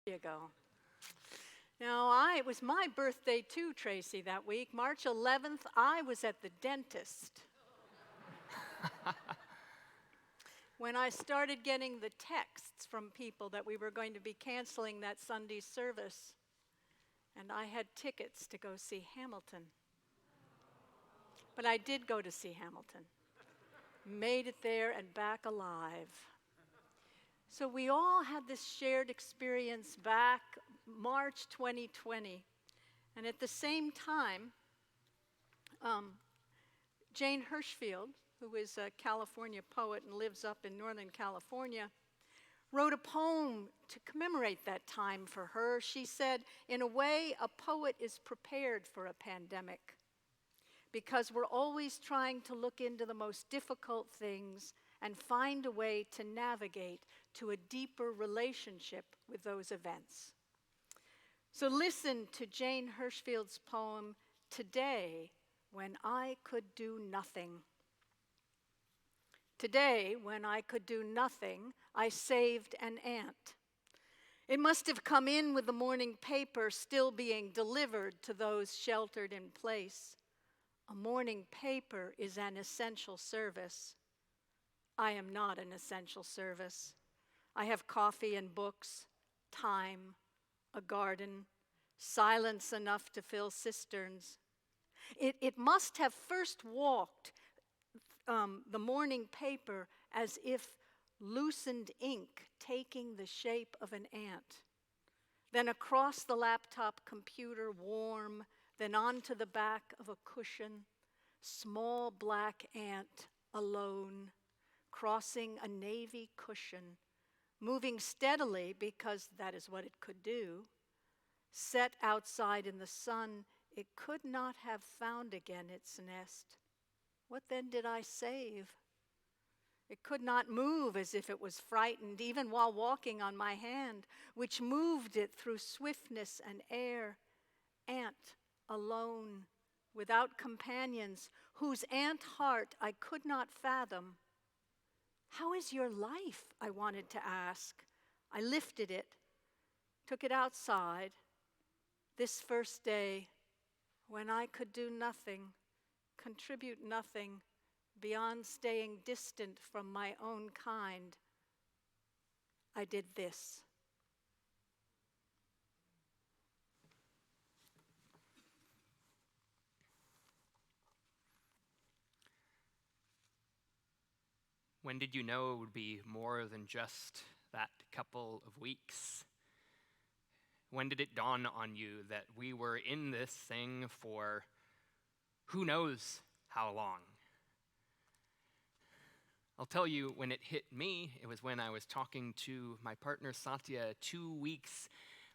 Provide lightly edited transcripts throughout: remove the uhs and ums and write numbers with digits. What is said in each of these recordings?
You go. Now, it was my birthday too, Tracy, that week. March 11th, I was at the dentist. When I started getting the texts from people that we were going to be canceling that Sunday service, and I had tickets to go see Hamilton. But I did go to see Hamilton. Made it there and back alive. So we all had this shared experience back March 2020. And at the same time, Jane Hirschfield, who is a California poet and lives up in Northern California, wrote a poem to commemorate that time for her. She said, in a way, a poet is prepared for a pandemic because we're always trying to look into the most difficult things and find a way to navigate to a deeper relationship with those events. So listen to Jane Hirschfield's poem, Today, When I Could Do Nothing. Today, when I could do nothing, I saved an ant. It must have come in with the morning paper still being delivered to those sheltered in place. A morning paper is an essential service. I am not an essential service. I have coffee and books, time, a garden, silence enough to fill cisterns. It must have first walked the morning paper as if loosened ink taking the shape of an ant. Then across the laptop computer, warm, then onto the back of a cushion, small black ant alone, crossing a navy cushion, moving steadily because that is what it could do. Set outside in the sun, it could not have found again its nest. What then did I save? It could not move as if it was frightened, even while walking on my hand, which moved it through swiftness and air. Ant alone, without companions, whose ant heart I could not fathom. How is your life? I wanted to ask. I lifted it, took it outside. This first day, when I could do nothing, contribute nothing beyond staying distant from my own kind, I did this. When did you know it would be more than just that couple of weeks? When did it dawn on you that we were in this thing for who knows how long? I'll tell you, when it hit me, it was when I was talking to my partner Satya 2 weeks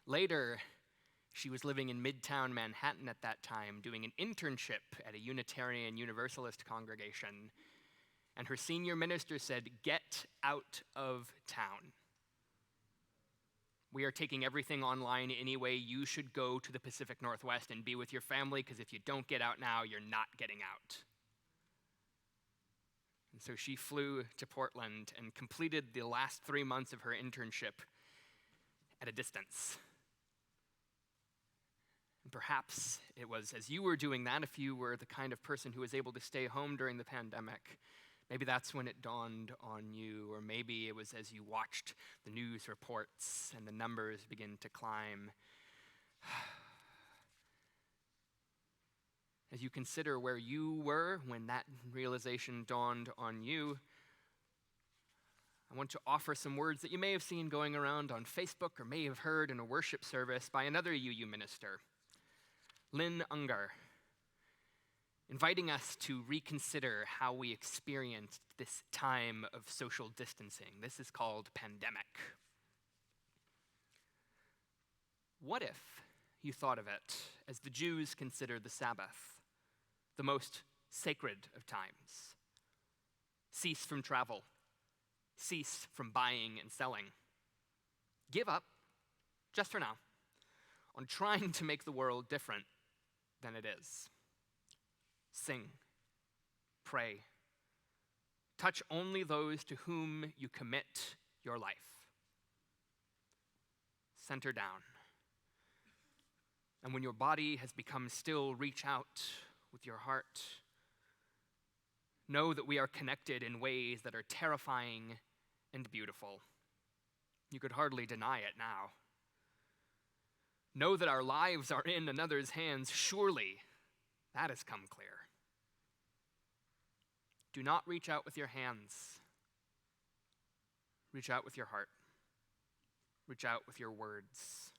later. She was living in Midtown Manhattan at that time, doing an internship at a Unitarian Universalist congregation. And her senior minister said, "Get out of town. We are taking everything online anyway. You should go to the Pacific Northwest and be with your family, because if you don't get out now, you're not getting out." And so she flew to Portland and completed the last 3 months of her internship at a distance. And perhaps it was as you were doing that, if you were the kind of person who was able to stay home during the pandemic, maybe that's when it dawned on you, or maybe it was as you watched the news reports and the numbers begin to climb. As you consider where you were when that realization dawned on you, I want to offer some words that you may have seen going around on Facebook or may have heard in a worship service by another UU minister, Lynn Ungar, inviting us to reconsider how we experienced this time of social distancing. This is called pandemic. What if you thought of it as the Jews considered the Sabbath, the most sacred of times? Cease from travel, cease from buying and selling. Give up, just for now, on trying to make the world different than it is. Sing, pray, touch only those to whom you commit your life. center down. And when your body has become still, reach out with your heart. Know that we are connected in ways that are terrifying and beautiful. You could hardly deny it now. Know that our lives are in another's hands. Surely that has come clear. Do not reach out with your hands. Reach out with your heart. Reach out with your words.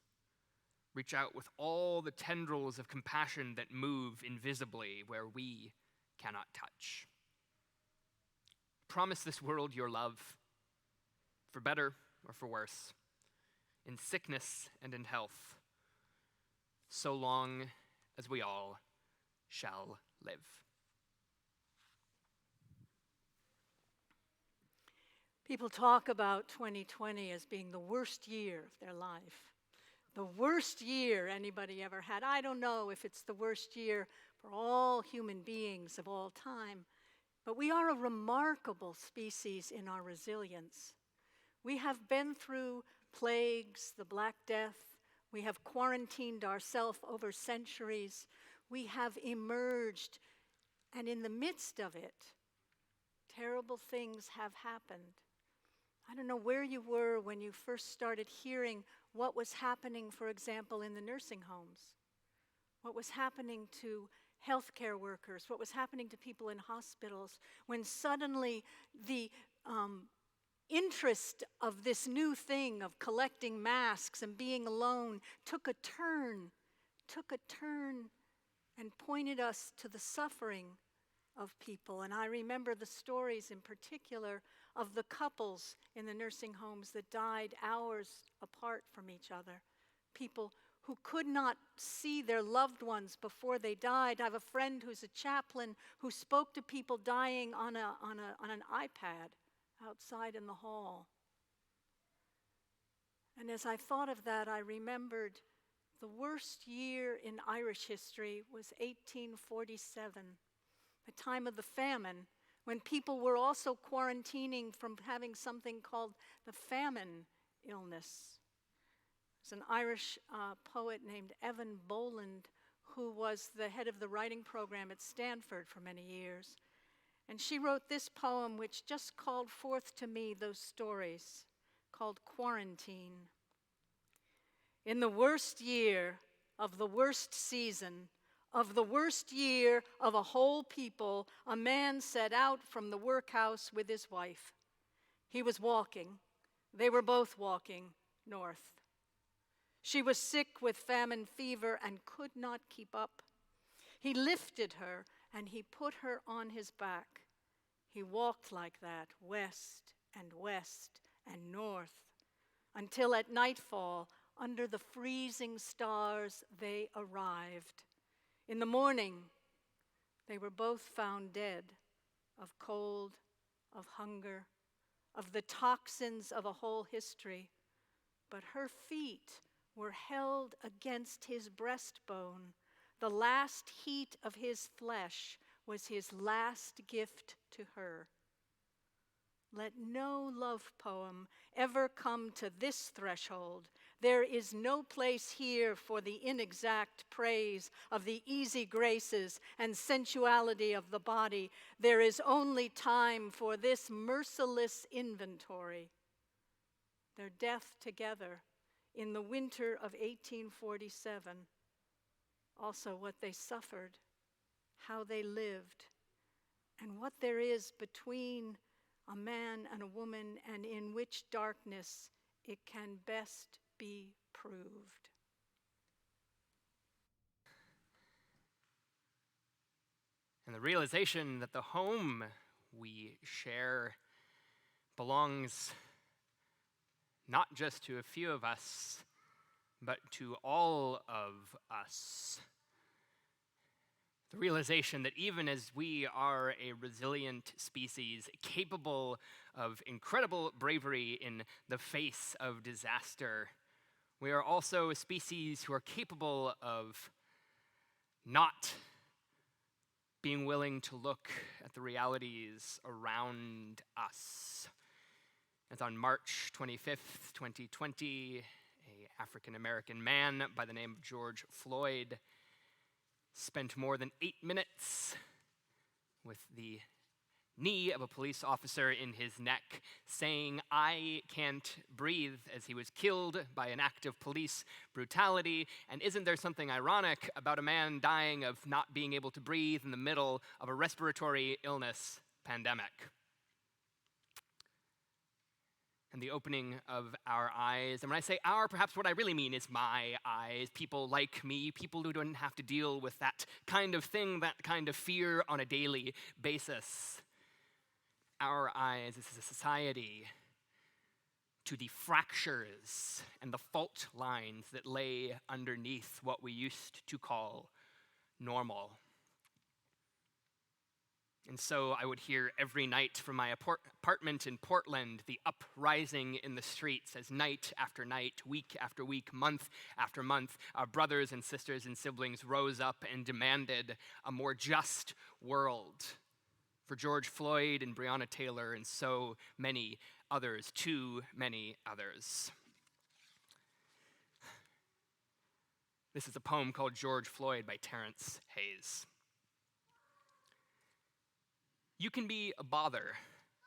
Reach out with all the tendrils of compassion that move invisibly where we cannot touch. Promise this world your love, for better or for worse, in sickness and in health, so long as we all shall live. People talk about 2020 as being the worst year of their life. The worst year anybody ever had. I don't know if it's the worst year for all human beings of all time, but we are a remarkable species in our resilience. We have been through plagues, the Black Death. We have quarantined ourselves over centuries. We have emerged, and in the midst of it, terrible things have happened. I don't know where you were when you first started hearing what was happening, for example, in the nursing homes, what was happening to healthcare workers, what was happening to people in hospitals, when suddenly the interest of this new thing of collecting masks and being alone took a turn and pointed us to the suffering of people. And I remember the stories in particular of the couples in the nursing homes that died hours apart from each other, people who could not see their loved ones before they died. I have a friend who's a chaplain who spoke to people dying on an iPad outside in the hall. And as I thought of that, I remembered the worst year in Irish history was 1847, the time of the famine, when people were also quarantining from having something called the famine illness. There's an Irish poet named Evan Boland who was the head of the writing program at Stanford for many years. And she wrote this poem which just called forth to me those stories, called Quarantine. In the worst year of the worst season, of the worst year of a whole people, a man set out from the workhouse with his wife. He was walking. They were both walking north. She was sick with famine fever and could not keep up. He lifted her and he put her on his back. He walked like that, west and north, until at nightfall, under the freezing stars, they arrived. In the morning, they were both found dead of cold, of hunger, of the toxins of a whole history. But her feet were held against his breastbone. The last heat of his flesh was his last gift to her. Let no love poem ever come to this threshold. There is no place here for the inexact praise of the easy graces and sensuality of the body. There is only time for this merciless inventory. Their death together in the winter of 1847. Also what they suffered, how they lived, and what there is between a man and a woman, and in which darkness it can best be proved. And the realization that the home we share belongs not just to a few of us, but to all of us. The realization that even as we are a resilient species, capable of incredible bravery in the face of disaster, we are also a species who are capable of not being willing to look at the realities around us. As on March 25th, 2020, an African-American man by the name of George Floyd spent more than 8 minutes with the knee of a police officer in his neck, saying, "I can't breathe," as he was killed by an act of police brutality. And isn't there something ironic about a man dying of not being able to breathe in the middle of a respiratory illness pandemic? And the opening of our eyes. And when I say our, perhaps what I really mean is my eyes. People like me, people who don't have to deal with that kind of thing, that kind of fear on a daily basis. Our eyes as a society to the fractures and the fault lines that lay underneath what we used to call normal. And so I would hear every night from my apartment in Portland the uprising in the streets as night after night, week after week, month after month, our brothers and sisters and siblings rose up and demanded a more just world for George Floyd and Breonna Taylor and so many others, too many others. This is a poem called George Floyd by Terrence Hayes. You can be a bother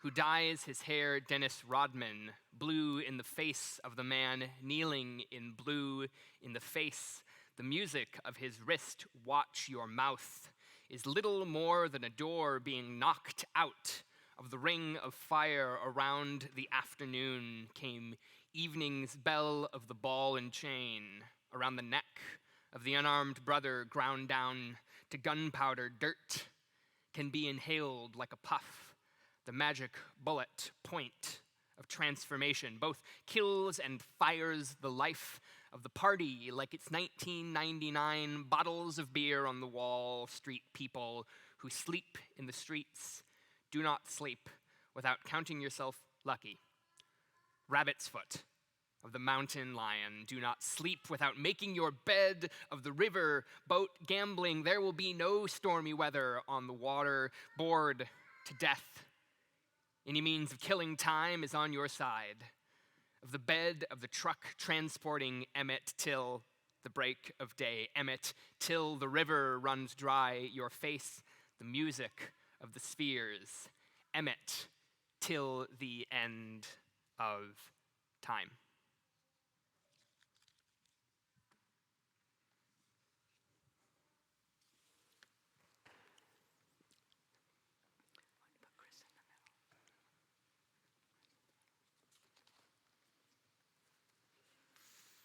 who dyes his hair Dennis Rodman blue in the face of the man kneeling in blue in the face. The music of his wrist, watch your mouth, is little more than a door being knocked out. Of the ring of fire around the afternoon came evening's bell of the ball and chain. Around the neck of the unarmed brother ground down to gunpowder dirt can be inhaled like a puff. The magic bullet point of transformation both kills and fires the life of the party like it's 1999, bottles of beer on the wall. Street people who sleep in the streets do not sleep without counting yourself lucky. Rabbit's foot of the mountain lion, do not sleep without making your bed of the river boat gambling. There will be no stormy weather on the water, bored to death. Any means of killing time is on your side. Of the bed of the truck transporting Emmett till the break of day. Emmett till the river runs dry, your face, the music of the spheres. Emmett till the end of time.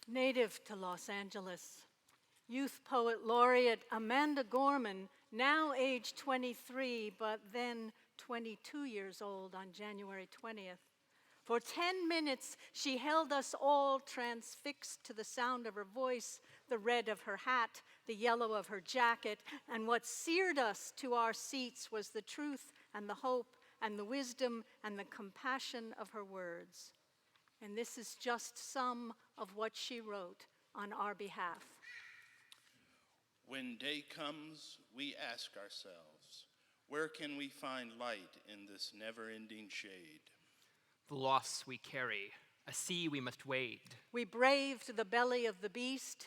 Native to Los Angeles, youth poet laureate Amanda Gorman, now age 23, but then 22 years old on January 20th. For 10 minutes, she held us all transfixed to the sound of her voice, the red of her hat, the yellow of her jacket, and what seared us to our seats was the truth and the hope and the wisdom and the compassion of her words. And this is just some of what she wrote on our behalf. When day comes, we ask ourselves, where can we find light in this never-ending shade? The loss we carry, a sea we must wade. We braved the belly of the beast.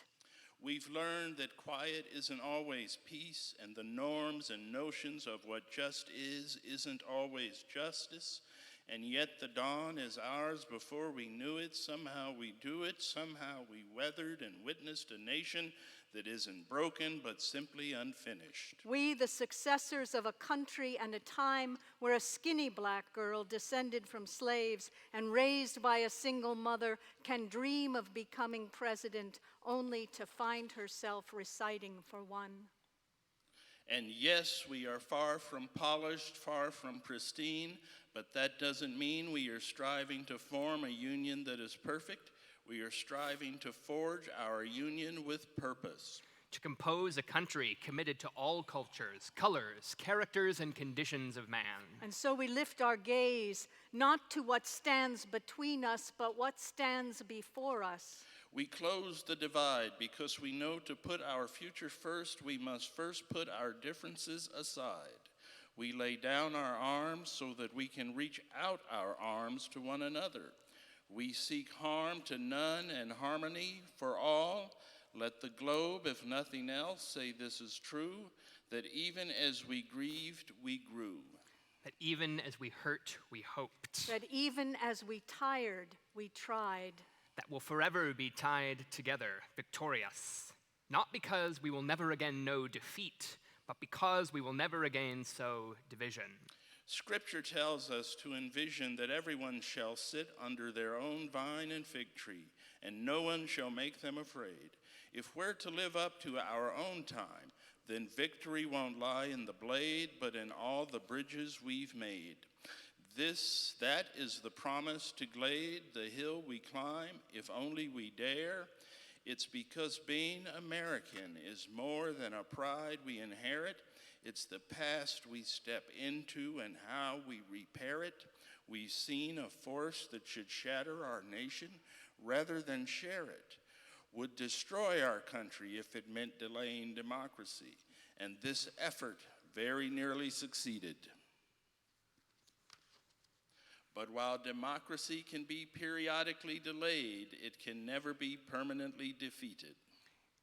We've learned that quiet isn't always peace, and the norms and notions of what just is isn't always justice. And yet the dawn is ours before we knew it. Somehow we do it. Somehow we weathered and witnessed a nation that isn't broken but simply unfinished. We, the successors of a country and a time where a skinny black girl descended from slaves and raised by a single mother can dream of becoming president only to find herself reciting for one. And yes, we are far from polished, far from pristine, but that doesn't mean we are striving to form a union that is perfect. We are striving to forge our union with purpose. To compose a country committed to all cultures, colors, characters, and conditions of man. And so we lift our gaze not to what stands between us, but what stands before us. We close the divide because we know to put our future first, we must first put our differences aside. We lay down our arms so that we can reach out our arms to one another. We seek harm to none and harmony for all. Let the globe, if nothing else, say this is true, that even as we grieved, we grew. That even as we hurt, we hoped. That even as we tired, we tried. That we'll forever be tied together, victorious. Not because we will never again know defeat, but because we will never again sow division. Scripture tells us to envision that everyone shall sit under their own vine and fig tree, and no one shall make them afraid. If we're to live up to our own time, then victory won't lie in the blade, but in all the bridges we've made. That is the promise to glade the hill we climb, if only we dare. It's because being American is more than a pride we inherit. It's the past we step into and how we repair it. We've seen a force that should shatter our nation rather than share it, would destroy our country if it meant delaying democracy. And this effort very nearly succeeded. But while democracy can be periodically delayed, it can never be permanently defeated.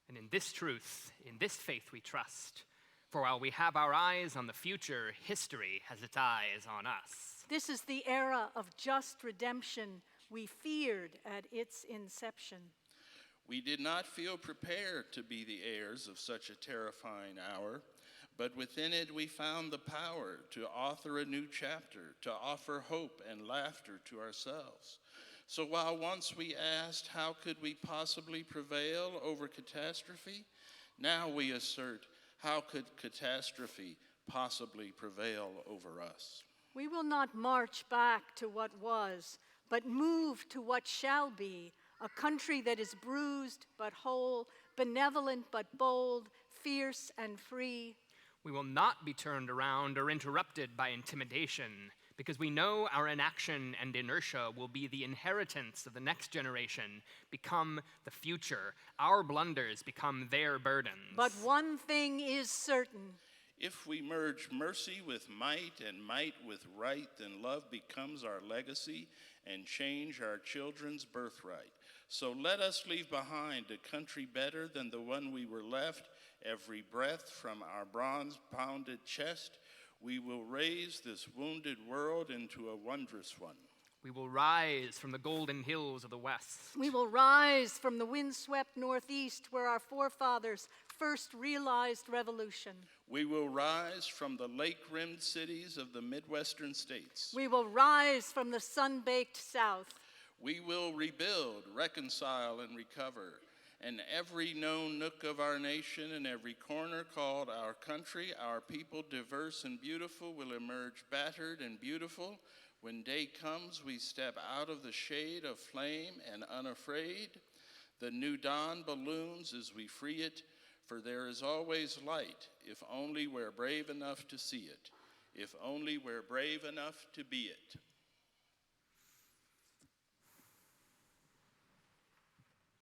And in this truth, in this faith we trust. For while we have our eyes on the future, history has its eyes on us. This is the era of just redemption we feared at its inception. We did not feel prepared to be the heirs of such a terrifying hour, but within it we found the power to author a new chapter, to offer hope and laughter to ourselves. So while once we asked, how could we possibly prevail over catastrophe? Now we assert, how could catastrophe possibly prevail over us? We will not march back to what was, but move to what shall be, a country that is bruised but whole, benevolent but bold, fierce and free. We will not be turned around or interrupted by intimidation, because we know our inaction and inertia will be the inheritance of the next generation, become the future. Our blunders become their burdens. But one thing is certain. If we merge mercy with might and might with right, then love becomes our legacy and change our children's birthright. So let us leave behind a country better than the one we were left. Every breath from our bronze-pounded chest, we will raise this wounded world into a wondrous one. We will rise from the golden hills of the west. We will rise from the windswept northeast where our forefathers first realized revolution. We will rise from the lake-rimmed cities of the Midwestern states. We will rise from the sun-baked south. We will rebuild, reconcile, and recover. And every known nook of our nation and every corner called our country, our people diverse and beautiful, will emerge battered and beautiful. When day comes, we step out of the shade of flame and unafraid. The new dawn balloons as we free it, for there is always light, if only we're brave enough to see it, if only we're brave enough to be it.